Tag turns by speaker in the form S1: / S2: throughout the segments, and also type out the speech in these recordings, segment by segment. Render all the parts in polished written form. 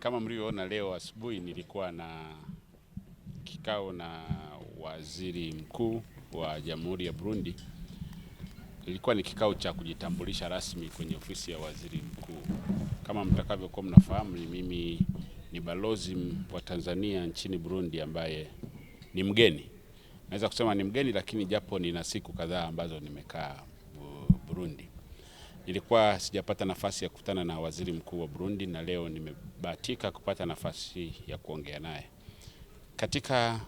S1: Kama mlivyoona leo asubuhi nilikuwa na kikao na waziri mkuu wa Jamhuri ya Burundi. Ilikuwa ni kikao cha kujitambulisha rasmi kwenye ofisi ya waziri mkuu. Kama mtakavyokuwa mnafahamu, mimi ni balozi wa Tanzania nchini Burundi ambaye ni mgeni. Naweza kusema ni mgeni, lakini japo nina siku kadhaa ambazo nimekaa Burundi. Nilikuwa sijapata nafasi ya kukutana na waziri mkuu wa Burundi, na leo nimebahatika kupata nafasi ya kuongea naye. Katika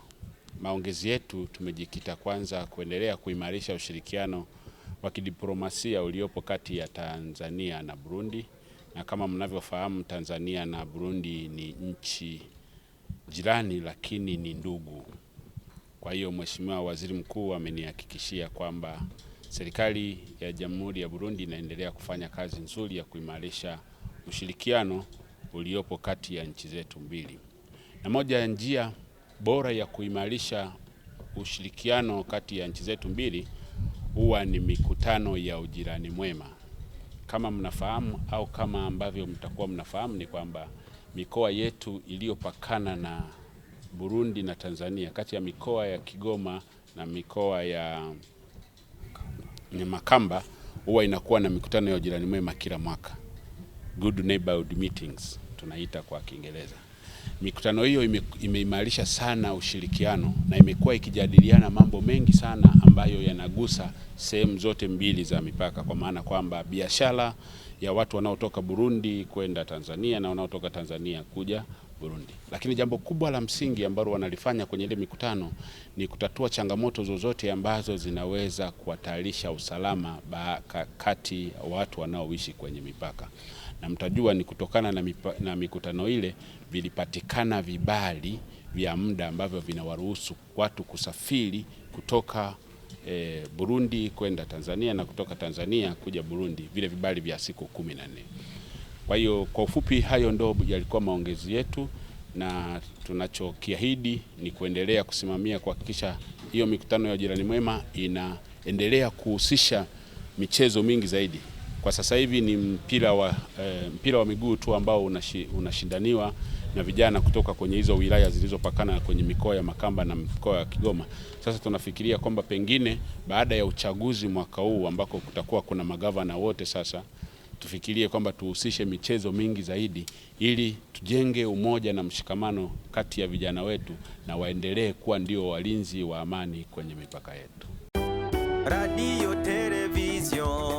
S1: maongezi yetu tumejikita kwanza kuendelea kuimarisha ushirikiano wa kidiplomasia uliopo kati ya Tanzania na Burundi. Na kama mnavyofahamu, Tanzania na Burundi ni nchi jirani lakini ni ndugu. Kwa hiyo Mheshimiwa Waziri Mkuu amenihakikishia kwamba serikali ya Jamhuri ya Burundi inaendelea kufanya kazi nzuri ya kuimarisha ushirikiano uliopo kati ya nchi zetu mbili. Na moja ya njia bora ya kuimarisha ushirikiano kati ya nchi zetu mbili huwa ni mikutano ya ujirani mwema. Kama mnafahamu au kama ambavyo mtakuwa mnafahamu, ni kwamba mikoa yetu iliyopakana na Burundi na Tanzania, kati ya mikoa ya Kigoma na mikoa ya Makamba, huwa inakuwa na mikutano ya ujirani mwema kila mwaka. Good neighborhood meetings tunaita kwa Kiingereza. Mikutano hiyo imeimarisha sana ushirikiano na imekuwa ikijadiliana mambo mengi sana ambayo yanagusa sehemu zote mbili za mipaka, kwa maana kwamba biashara ya watu wanaotoka Burundi kwenda Tanzania na wanaotoka Tanzania kuja Burundi. Lakini jambo kubwa la msingi ambalo wanalifanya kwenye ile mikutano ni kutatua changamoto zozote ambazo zinaweza kuhatarisha usalama kati ya watu wanaoishi kwenye mipaka. Na mtajua ni kutokana na mikutano ile vilipatikana vibali vya muda ambavyo vinawaruhusu watu kusafiri kutoka Burundi kwenda Tanzania na kutoka Tanzania kuja Burundi, vile vibali vya siku 14. Kwa hiyo kwa ufupi, hayo ndo yalikuwa maongezi yetu, na tunachokiahidi ni kuendelea kusimamia kuhakikisha hiyo mikutano ya jirani mwema inaendelea kuhusisha michezo mingi zaidi. Kwa sasa hivi ni mpira wa miguu tu ambao unashindaniwa na vijana kutoka kwenye hizo wilaya zilizopakana kwenye mikoa ya Makamba na mkoa wa Kigoma. Sasa tunafikiria kwamba pengine baada ya uchaguzi mwaka huu ambako kutakuwa kuna magavana wote, sasa tufikirie kwamba tuhusishe michezo mingi zaidi ili tujenge umoja na mshikamano kati ya vijana wetu na waendelee kuwa ndio walinzi wa amani kwenye mipaka yetu.
S2: Radio Television